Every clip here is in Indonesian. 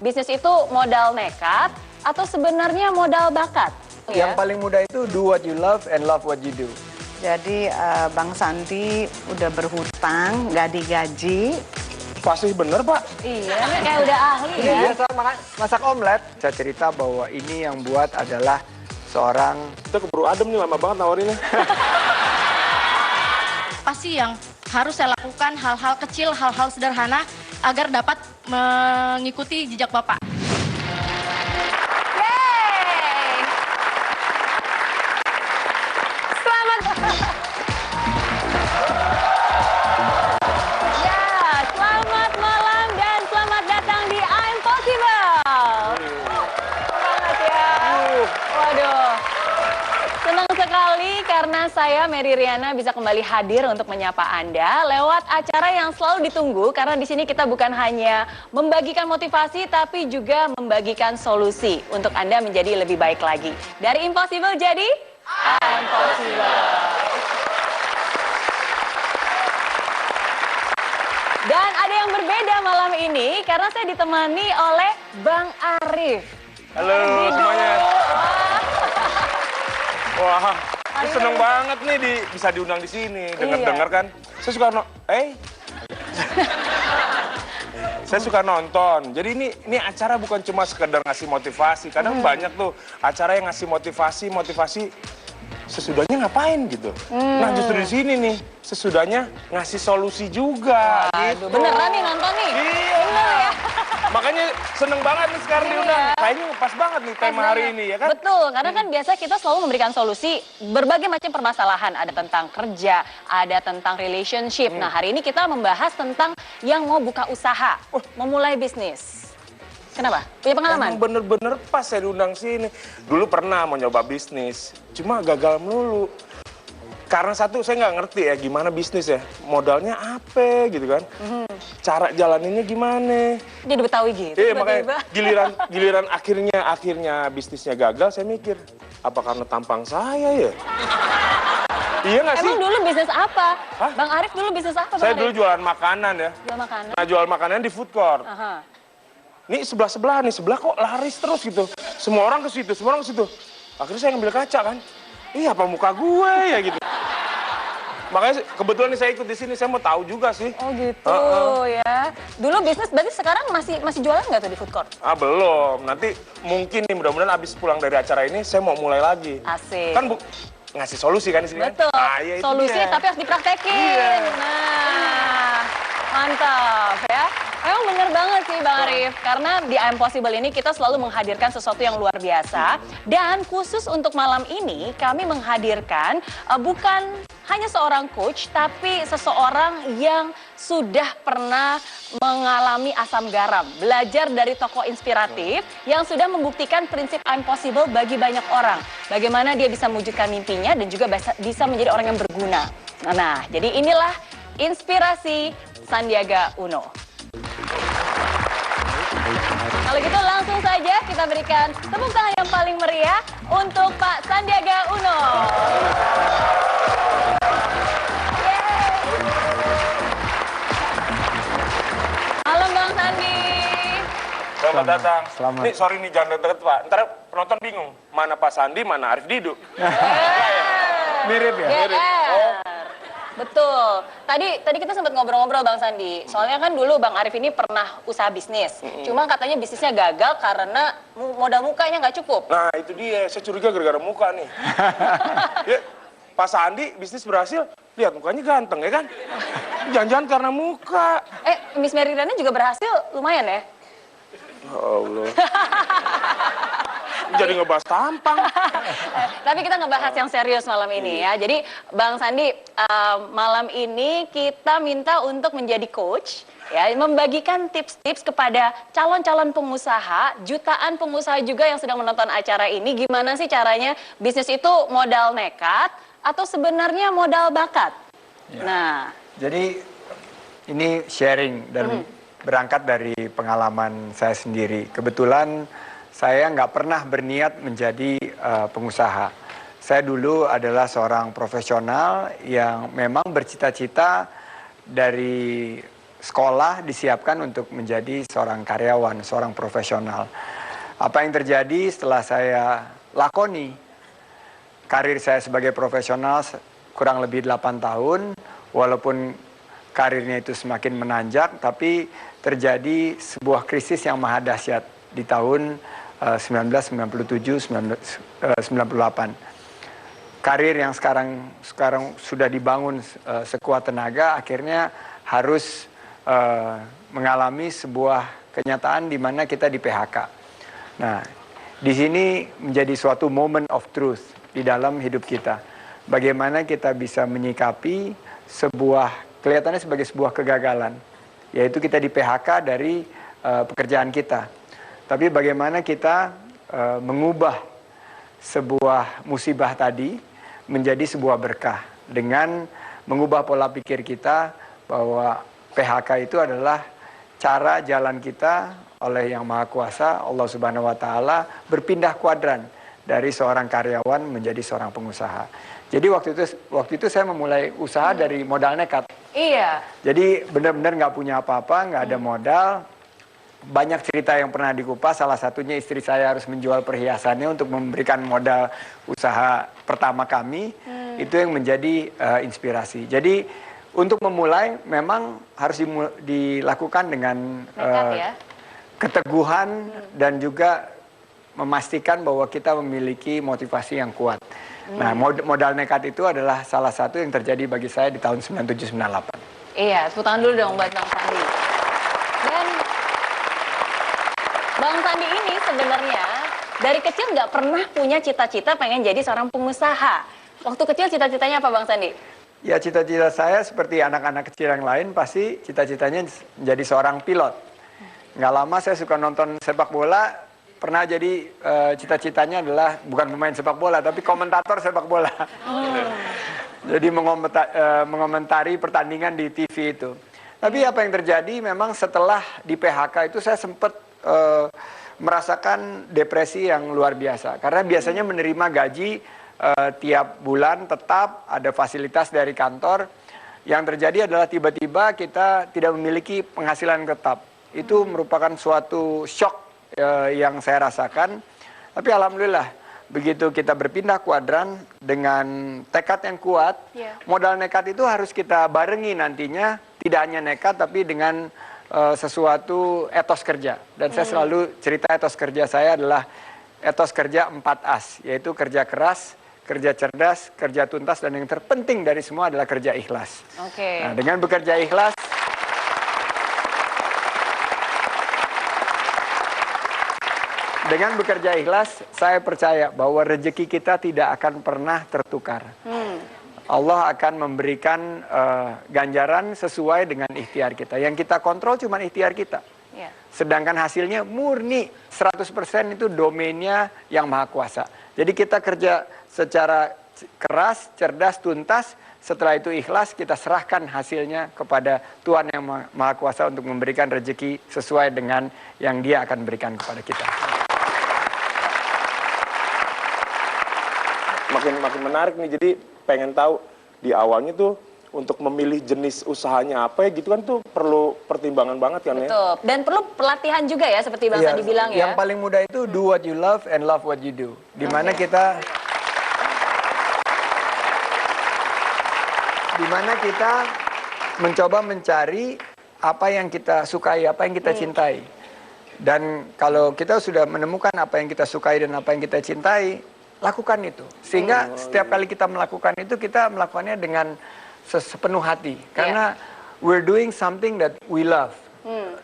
bisnis itu modal nekat atau sebenarnya modal bakat? Yang paling mudah itu do what you love and love what you do. Jadi Bang Sandi udah berhutang, nggak digaji. Pasti bener, Pak. Iya, ini kayak udah ahli ya. Iya, saya masak omelet. Saya cerita bahwa ini yang buat adalah seorang... Kita keburu adem nih, lama banget nawarinnya. Pasti yang harus saya lakukan hal-hal kecil, hal-hal sederhana agar dapat mengikuti jejak Bapak. Yeay! Selamat. Ya, selamat malam dan selamat datang di I'm Possible. Semangat ya. Waduh. Senang sekali karena saya Mary Riana bisa kembali hadir untuk menyapa Anda lewat acara yang selalu ditunggu karena di sini kita bukan hanya membagikan motivasi tapi juga membagikan solusi untuk Anda menjadi lebih baik lagi. Dari impossible jadi impossible. Dan ada yang berbeda malam ini karena saya ditemani oleh Bang Arif. Halo semuanya. Wah, seneng banget nih bisa diundang di sini. Dengar kan. Saya suka Saya suka nonton. Jadi ini acara bukan cuma sekedar ngasih motivasi. Kadang banyak tuh acara yang ngasih motivasi sesudahnya ngapain gitu. Nah, justru di sini nih sesudahnya ngasih solusi juga. Gitu. Beneran nih nonton nih. Iya. Bener ya. Makanya seneng banget nih sekarang diundang. Kayaknya pas banget nih tema hari ini ya kan? Betul, karena kan biasa kita selalu memberikan solusi berbagai macam permasalahan. Ada tentang kerja, ada tentang relationship. Nah, hari ini kita membahas tentang yang mau buka usaha, memulai bisnis. Kenapa? Punya pengalaman? Emang bener-bener pas saya diundang sini. Dulu pernah mau nyoba bisnis, cuma gagal melulu. Karena satu, saya nggak ngerti ya gimana bisnis ya. Modalnya apa gitu kan. Cara jalaninnya gimana. Jadi Betawi gitu. Iya, makanya giliran akhirnya bisnisnya gagal, saya mikir, apa karena tampang saya ya? Iya nggak sih? Emang dulu bisnis apa? Hah? Bang Arif dulu bisnis apa? Saya dulu jualan makanan ya. Jual makanan? Nah, jual makanan di food court. Aha. Nih sebelah kok laris terus gitu. Semua orang ke situ. Akhirnya saya ngambil kaca kan. Iya, apa muka gue ya gitu. Makanya kebetulan nih saya ikut di sini, saya mau tahu juga sih. Oh gitu ya. Dulu bisnis berarti sekarang masih jualan nggak tuh di food court? Ah belum, nanti mungkin nih mudah-mudahan abis pulang dari acara ini saya mau mulai lagi. Asik. Kan ngasih solusi kan di sini. Betul. Kan? Ah, ya itu solusi dia. tapi harus dipraktekin. Iya. Nah, mantap ya. Emang bener banget sih Bang Arif, karena di I'm Possible ini kita selalu menghadirkan sesuatu yang luar biasa. Dan khusus untuk malam ini kami menghadirkan bukan hanya seorang coach, tapi seseorang yang sudah pernah mengalami asam garam. Belajar dari tokoh inspiratif yang sudah membuktikan prinsip I'm Possible bagi banyak orang. Bagaimana dia bisa mewujudkan mimpinya dan juga bisa menjadi orang yang berguna. Nah, jadi inilah inspirasi Sandiaga Uno. Kalau gitu langsung saja kita berikan tepuk tangan yang paling meriah untuk Pak Sandiaga Uno. Halo Bang Sandi. Selamat datang. Selamat. Nih sorry nih jangan deket Pak. Ntar penonton bingung. Mana Pak Sandi, mana Arif Didu. Mirip ya? Mirip. Oh. Betul. Tadi kita sempat ngobrol-ngobrol Bang Sandi. Soalnya kan dulu Bang Arif ini pernah usaha bisnis. Cuma katanya bisnisnya gagal karena modal mukanya nggak cukup. Nah itu dia, saya curiga gara-gara muka nih. Ya, Pak Sandi bisnis berhasil, lihat mukanya ganteng ya kan? Jangan-jangan karena muka. Miss Mary Riana juga berhasil lumayan ya? Ya Allah. Jadi ngebahas tampang. Tapi kita ngebahas yang serius malam ini ya. Jadi Bang Sandi, malam ini kita minta untuk menjadi coach, ya, membagikan tips-tips kepada calon-calon pengusaha, jutaan pengusaha juga yang sedang menonton acara ini. Gimana sih caranya bisnis itu modal nekat atau sebenarnya modal bakat? Ya. Nah, Jadi ini sharing dan berangkat dari pengalaman saya sendiri. Kebetulan saya nggak pernah berniat menjadi pengusaha. Saya dulu adalah seorang profesional yang memang bercita-cita dari sekolah disiapkan untuk menjadi seorang karyawan, seorang profesional. Apa yang terjadi setelah saya lakoni karir saya sebagai profesional kurang lebih 8 tahun, walaupun karirnya itu semakin menanjak, tapi terjadi sebuah krisis yang maha dahsyat di tahun 1997-98. Karir yang sekarang sudah dibangun sekuat tenaga, akhirnya harus mengalami sebuah kenyataan di mana kita di PHK. Nah, di sini menjadi suatu moment of truth di dalam hidup kita. Bagaimana kita bisa menyikapi kelihatannya sebagai sebuah kegagalan, yaitu kita di PHK dari pekerjaan kita. Tapi bagaimana kita mengubah sebuah musibah tadi menjadi sebuah berkah dengan mengubah pola pikir kita bahwa PHK itu adalah cara jalan kita oleh Yang Maha Kuasa, Allah Subhanahu wa Ta'ala, berpindah kuadran dari seorang karyawan menjadi seorang pengusaha. Jadi waktu itu saya memulai usaha dari modal nekat. Iya. Jadi benar-benar nggak punya apa-apa, nggak ada modal. Banyak cerita yang pernah dikupas, salah satunya istri saya harus menjual perhiasannya untuk memberikan modal usaha pertama kami. Itu yang menjadi inspirasi. Jadi untuk memulai memang harus dilakukan dengan keteguhan dan juga memastikan bahwa kita memiliki motivasi yang kuat. Nah, modal nekat itu adalah salah satu yang terjadi bagi saya di tahun 97-98. Iya, tepuk tangan dulu dong buat Bang Sandi. Dan Bang Sandi ini sebenarnya dari kecil nggak pernah punya cita-cita pengen jadi seorang pengusaha. Waktu kecil cita-citanya apa Bang Sandi? Ya, cita-cita saya seperti anak-anak kecil yang lain pasti cita-citanya menjadi seorang pilot. Nggak lama saya suka nonton sepak bola. Pernah jadi cita-citanya adalah bukan pemain sepak bola, tapi komentator sepak bola. Jadi mengomentari pertandingan di TV itu. Tapi apa yang terjadi memang setelah di PHK itu saya sempat merasakan depresi yang luar biasa. Karena biasanya menerima gaji tiap bulan tetap, ada fasilitas dari kantor. Yang terjadi adalah tiba-tiba kita tidak memiliki penghasilan tetap. Itu merupakan suatu shock yang saya rasakan. Tapi alhamdulillah begitu kita berpindah kuadran dengan tekad yang kuat, modal nekat itu harus kita barengi nantinya, tidak hanya nekat tapi dengan sesuatu etos kerja. Dan saya selalu cerita etos kerja saya adalah etos kerja 4As, yaitu kerja keras, kerja cerdas, kerja tuntas, dan yang terpenting dari semua adalah kerja ikhlas. Nah, dengan bekerja ikhlas, dengan bekerja ikhlas, saya percaya bahwa rezeki kita tidak akan pernah tertukar. Allah akan memberikan ganjaran sesuai dengan ikhtiar kita. Yang kita kontrol cuma ikhtiar kita. Sedangkan hasilnya murni 100% itu domainnya Yang Maha Kuasa. Jadi kita kerja secara keras, cerdas, tuntas. Setelah itu ikhlas, kita serahkan hasilnya kepada Tuhan Yang Maha Kuasa untuk memberikan rezeki sesuai dengan yang Dia akan berikan kepada kita. Makin menarik nih, jadi pengen tahu di awalnya tuh untuk memilih jenis usahanya apa ya gitu kan tuh perlu pertimbangan banget kan ya. Betul, dan perlu pelatihan juga ya seperti Bang Sandi bilang ya. Yang paling mudah itu do what you love and love what you do. Dimana kita mencoba mencari apa yang kita sukai, apa yang kita cintai. Dan kalau kita sudah menemukan apa yang kita sukai dan apa yang kita cintai, lakukan itu. Sehingga setiap kali kita melakukan itu, kita melakukannya dengan sepenuh hati. Karena we're doing something that we love.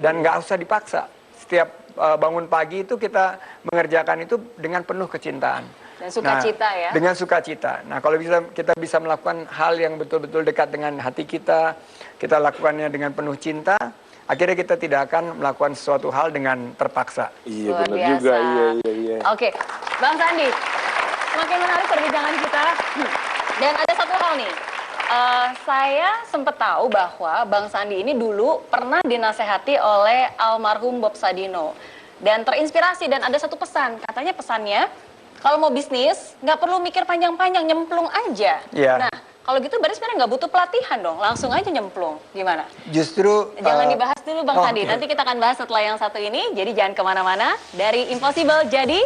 Dan nggak usah dipaksa. Setiap bangun pagi itu kita mengerjakan itu dengan penuh kecintaan. Dan sukacita ya. Dengan sukacita. Nah, kalau kita bisa melakukan hal yang betul-betul dekat dengan hati kita lakukannya dengan penuh cinta, akhirnya kita tidak akan melakukan sesuatu hal dengan terpaksa. Iya, benar juga. Iya. Oke, Bang Sandi, semakin menarik perbincangan kita. Dan ada satu hal nih, saya sempat tahu bahwa Bang Sandi ini dulu pernah dinasehati oleh almarhum Bob Sadino. Dan terinspirasi, dan ada satu pesan, katanya pesannya, kalau mau bisnis, nggak perlu mikir panjang-panjang, nyemplung aja. Yeah. Nah, Kalau gitu berarti sebenarnya nggak butuh pelatihan dong, langsung aja nyemplung. Gimana? Justru Jangan dibahas dulu Bang oh, Sandi, oke. nanti kita akan bahas setelah yang satu ini. Jadi jangan kemana-mana, dari impossible jadi...